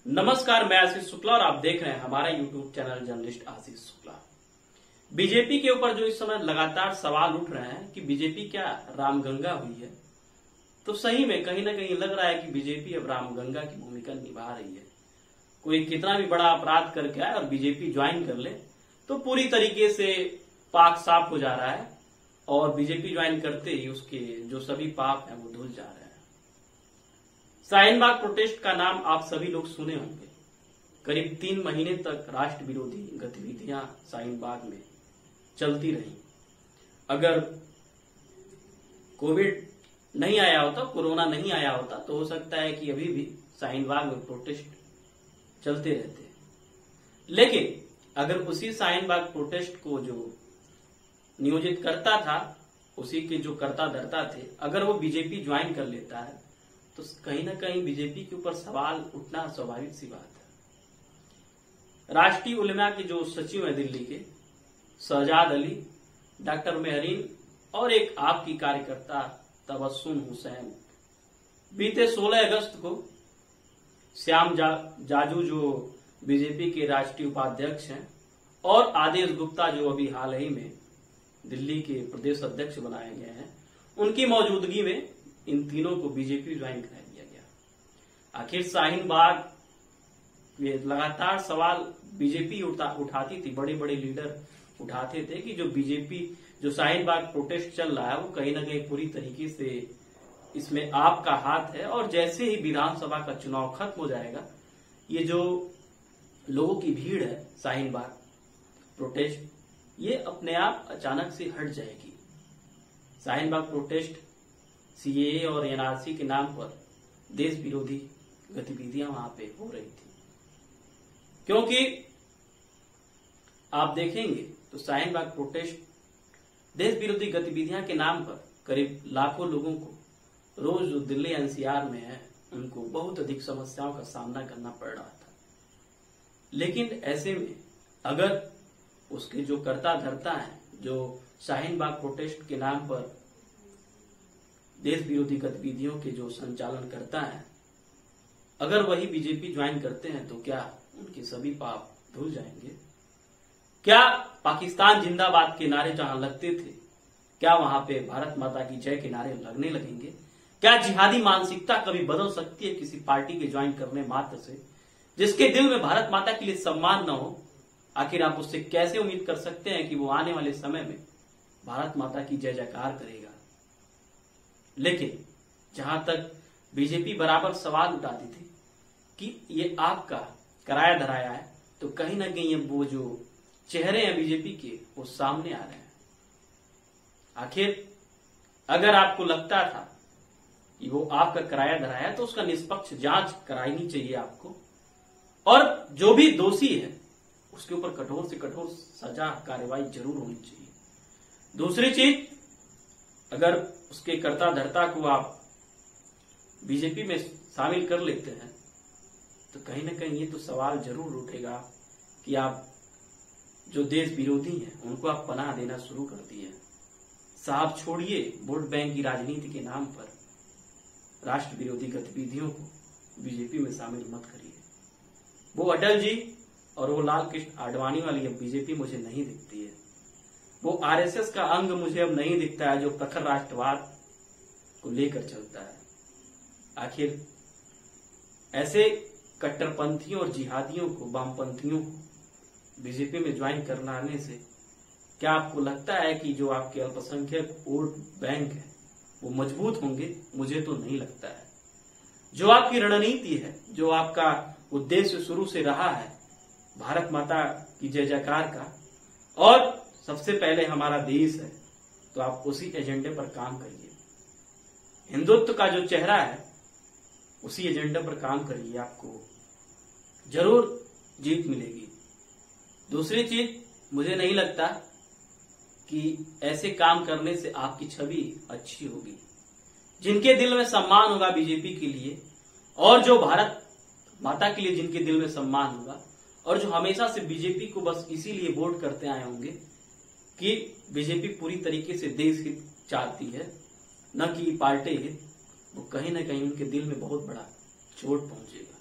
नमस्कार, मैं आशीष शुक्ला और आप देख रहे हैं हमारा YouTube channel journalist Ashish Shukla. BJP के ऊपर जो इस समय लगातार सवाल उठ रहे हैं कि बीजेपी क्या रामगंगा हुई है, तो सही में कहीं ना कहीं लग रहा है कि बीजेपी अब रामगंगा की भूमिका निभा रही है। कोई कितना भी बड़ा अपराध करके आए और बीजेपी ज्वाइन कर ले तो पूरी तरीके से पाक साफ हो जा रहा है और बीजेपी ज्वाइन करते ही उसके जो सभी पाप हैं वो धुल जा रहे हैं। शाहीन बाग प्रोटेस्ट का नाम आप सभी लोग सुने होंगे। करीब 3 महीने तक राष्ट्र विरोधी गतिविधियां शाहीन बाग में चलती रही। अगर कोविड नहीं आया होता, कोरोना नहीं आया होता, तो हो सकता है कि अभी भी शाहीन बाग में प्रोटेस्ट चलते रहते। लेकिन अगर उसी शाहीन बाग प्रोटेस्ट को जो नियोजित करता था, उसी के जो कर्ता धर्ता थे, अगर वो बीजेपी ज्वाइन कर लेता है तो कहीं ना कहीं बीजेपी के ऊपर सवाल उठना स्वाभाविक सी बात है। राष्ट्रीय उलेमा के जो सचिव हैं दिल्ली के, शहजाद अली, डॉक्टर मेहरीन और एक आपकी कार्यकर्ता तबस्सुम हुसैन, बीते 16 अगस्त को श्याम जाजू जो बीजेपी के राष्ट्रीय उपाध्यक्ष हैं और आदेश गुप्ता जो अभी हाल ही में दिल्ली के प्रदेश अध्यक्ष बनाए गए हैं, उनकी मौजूदगी में इन तीनों को बीजेपी ज्वाइन करा दिया गया। आखिर शाहीन बाग ये लगातार सवाल बीजेपी उठाती थी, बड़े बड़े लीडर उठाते थे कि जो बीजेपी जो शाहीन बाग प्रोटेस्ट चल रहा है वो कहीं ना कहीं पूरी तरीके से इसमें आपका हाथ है और जैसे ही विधानसभा का चुनाव खत्म हो जाएगा, ये जो लोगों की भीड़ है शाहीन बाग प्रोटेस्ट, ये अपने आप अचानक से हट जाएगी। शाहीन बाग प्रोटेस्ट सीएए और एनआरसी के नाम पर देश विरोधी गतिविधियां वहां पे हो रही थी, क्योंकि आप देखेंगे तो शाहीन बाग प्रोटेस्ट देश विरोधी गतिविधियां के नाम पर करीब लाखों लोगों को रोज जो दिल्ली एनसीआर में है उनको बहुत अधिक समस्याओं का सामना करना पड़ रहा था। लेकिन ऐसे में अगर उसके जो कर्ता धर्ता हैं, जो शाहीन बाग प्रोटेस्ट के नाम पर देश विरोधी गतिविधियों के जो संचालन करता है, अगर वही बीजेपी ज्वाइन करते हैं तो क्या उनके सभी पाप धुल जाएंगे? क्या पाकिस्तान जिंदाबाद के नारे जहां लगते थे, क्या वहां पे भारत माता की जय के नारे लगने लगेंगे? क्या जिहादी मानसिकता कभी बदल सकती है किसी पार्टी के ज्वाइन करने मात्र से, जिसके दिल में भारत माता के लिए सम्मान न हो? आखिर आप उससे कैसे उम्मीद कर सकते हैं कि वो आने वाले समय में भारत माता की जय जयकार करेगा? लेकिन जहां तक बीजेपी बराबर सवाल उठाती थी कि ये आपका कराया धराया है, तो कहीं ना कहीं वो जो चेहरे हैं बीजेपी के वो सामने आ रहे हैं। आखिर अगर आपको लगता था कि वो आपका कराया धराया है तो उसका निष्पक्ष जांच करानी चाहिए आपको, और जो भी दोषी है उसके ऊपर कठोर से कठोर सजा कार्रवाई जरूर होनी चाहिए। दूसरी चीज, अगर उसके कर्ता धर्ता को आप बीजेपी में शामिल कर लेते हैं तो कहीं ना कहीं ये तो सवाल जरूर उठेगा कि आप जो देश विरोधी हैं उनको आप पनाह देना शुरू कर दिए। साहब छोड़िए वोट बैंक की राजनीति के नाम पर राष्ट्र विरोधी गतिविधियों को बीजेपी में शामिल मत करिए। वो अटल जी और वो लाल कृष्ण आडवाणी वाली अब बीजेपी मुझे नहीं दिखती है। वो आरएसएस का अंग मुझे अब नहीं दिखता है जो प्रखर राष्ट्रवाद को लेकर चलता है। आखिर ऐसे कट्टरपंथियों और जिहादियों को, वामपंथियों को बीजेपी में ज्वाइन करने से क्या आपको लगता है कि जो आपके अल्पसंख्यक वोट बैंक है वो मजबूत होंगे? मुझे तो नहीं लगता है। जो आपकी रणनीति है, जो आपका उद्देश्य शुरू से रहा है भारत माता की जय जयकार का और सबसे पहले हमारा देश है, तो आप उसी एजेंडे पर काम करिए। हिंदुत्व का जो चेहरा है उसी एजेंडे पर काम करिए, आपको जरूर जीत मिलेगी। दूसरी चीज, मुझे नहीं लगता कि ऐसे काम करने से आपकी छवि अच्छी होगी। जिनके दिल में सम्मान होगा बीजेपी के लिए और जो भारत माता के लिए जिनके दिल में सम्मान होगा और जो हमेशा से बीजेपी को बस इसीलिए वोट करते आए होंगे कि बीजेपी पूरी तरीके से देश हित चाहती है, न कि पार्टी हित, वो कहीं ना कहीं उनके दिल में बहुत बड़ा चोट पहुंचेगा।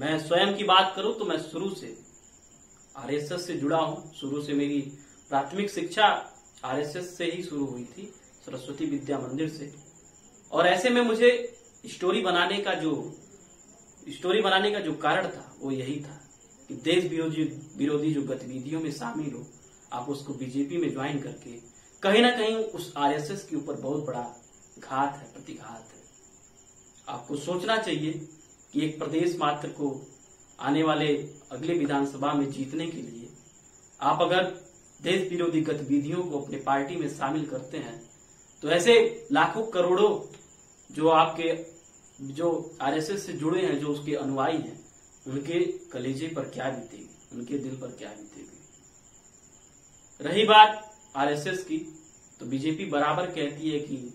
मैं स्वयं की बात करूं तो मैं शुरू से आरएसएस से जुड़ा हूं। शुरू से मेरी प्राथमिक शिक्षा आरएसएस से ही शुरू हुई थी, सरस्वती विद्या मंदिर से। और ऐसे में मुझे स्टोरी बनाने का जो कारण था वो यही था कि देश विरोधी जो गतिविधियों में शामिल हो, आप उसको बीजेपी में ज्वाइन करके कहीं ना कहीं उस आरएसएस के ऊपर बहुत बड़ा घात है, प्रतिघात है। आपको सोचना चाहिए कि एक प्रदेश मात्र को आने वाले अगले विधानसभा में जीतने के लिए आप अगर देश विरोधी गतिविधियों को अपने पार्टी में शामिल करते हैं तो ऐसे लाखों करोड़ों जो आरएसएस से जुड़े हैं, जो उसके अनुयायी हैं, उनके कलेजे पर क्या बीतेगी, उनके दिल पर क्या बीतेगी। रही बात आरएसएस की, तो बीजेपी बराबर कहती है कि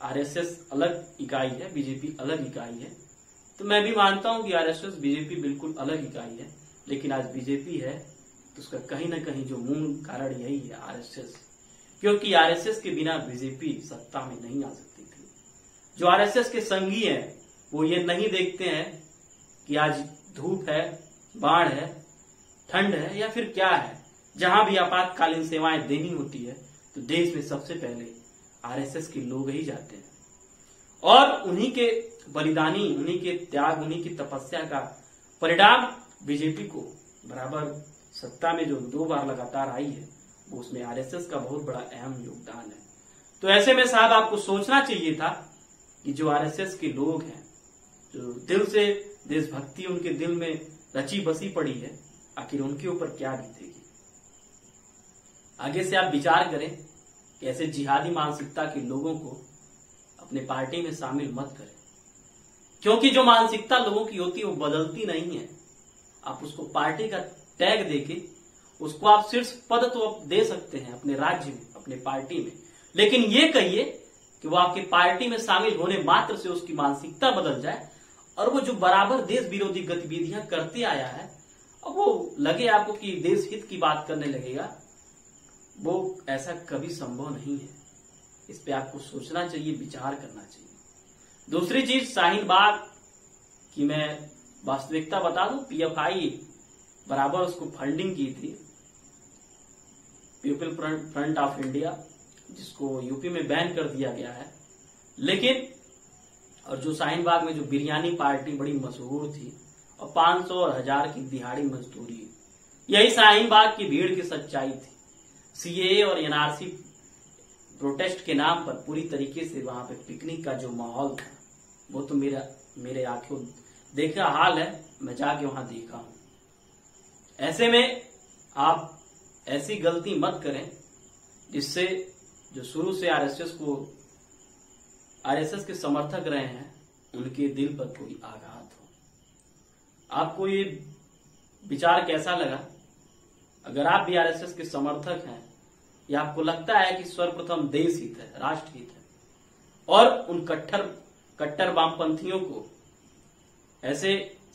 आरएसएस अलग इकाई है, बीजेपी अलग इकाई है। तो मैं भी मानता हूं कि आरएसएस बीजेपी बिल्कुल अलग इकाई है, लेकिन आज बीजेपी है तो उसका कहीं ना कहीं जो मूल कारण यही है आरएसएस, क्योंकि आरएसएस के बिना बीजेपी सत्ता में नहीं आ सकती थी। जो आरएसएस के संगी हैं वो ये नहीं देखते हैं कि आज धूप है, बाढ़ है, ठंड है या फिर क्या है। जहां भी आपातकालीन सेवाएं देनी होती है तो देश में सबसे पहले आरएसएस के लोग ही जाते हैं, और उन्हीं के बलिदानी, उन्हीं के त्याग, उन्हीं की तपस्या का परिणाम बीजेपी को बराबर सत्ता में जो 2 बार लगातार आई है, वो उसमें आरएसएस का बहुत बड़ा अहम योगदान है। तो ऐसे में साहब आपको सोचना चाहिए था कि जो आरएसएस के लोग हैं, जो दिल से देशभक्ति उनके दिल में रची बसी पड़ी है, आखिर उनके ऊपर क्या बीतेगी। आगे से आप विचार करें कि ऐसे जिहादी मानसिकता के लोगों को अपने पार्टी में शामिल मत करें, क्योंकि जो मानसिकता लोगों की होती है वो बदलती नहीं है। आप उसको पार्टी का टैग देके उसको आप शीर्ष पद तो आप दे सकते हैं अपने राज्य में, अपने पार्टी में, लेकिन ये कहिए कि वो आपकी पार्टी में शामिल होने मात्र से उसकी मानसिकता बदल जाए और वो जो बराबर देश विरोधी गतिविधियां करते आया है, अब वो लगे आपको कि देश हित की बात करने लगेगा। वो ऐसा कभी संभव नहीं है। इस पे आपको सोचना चाहिए, विचार करना चाहिए। दूसरी चीज, शाहीन बाग की मैं वास्तविकता बता दूं, पीएफआई बराबर उसको फंडिंग की थी, पीपल फ्रंट ऑफ इंडिया, जिसको यूपी में बैन कर दिया गया है। लेकिन और जो शाहीन बाग में जो बिरयानी पार्टी बड़ी मशहूर थी और 500 और 1000 की दिहाड़ी मजदूरी, यही शाहीन बाग की भीड़ की सच्चाई थी। सीएए और एनआरसी प्रोटेस्ट के नाम पर पूरी तरीके से वहां पे पिकनिक का जो माहौल था, वो तो मेरे आंखों देखा हाल है, मैं जाके वहां देखा हूं। ऐसे में आप ऐसी गलती मत करें जिससे जो शुरू से आरएसएस के समर्थक रहे हैं उनके दिल पर कोई आघात हो। आपको ये विचार कैसा लगा? अगर आप भी आरएसएस के समर्थक हैं या आपको लगता है कि सर्वप्रथम देश हित है, राष्ट्र हित है, और उन कट्टर वामपंथियों को ऐसे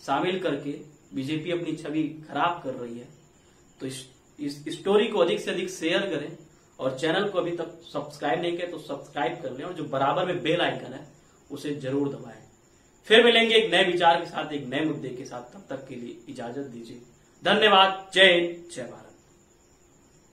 शामिल करके बीजेपी अपनी छवि खराब कर रही है, तो इस स्टोरी को अधिक से अधिक शेयर करें और चैनल को अभी तक सब्सक्राइब नहीं किया तो सब्सक्राइब कर लें, और जो बराबर में बेल आइकन है उसे जरूर दबाएं। फिर मिलेंगे एक नए विचार के साथ, एक नए मुद्दे के साथ। तब तक के लिए इजाजत दीजिए। धन्यवाद। जय हिंद, जय भारत।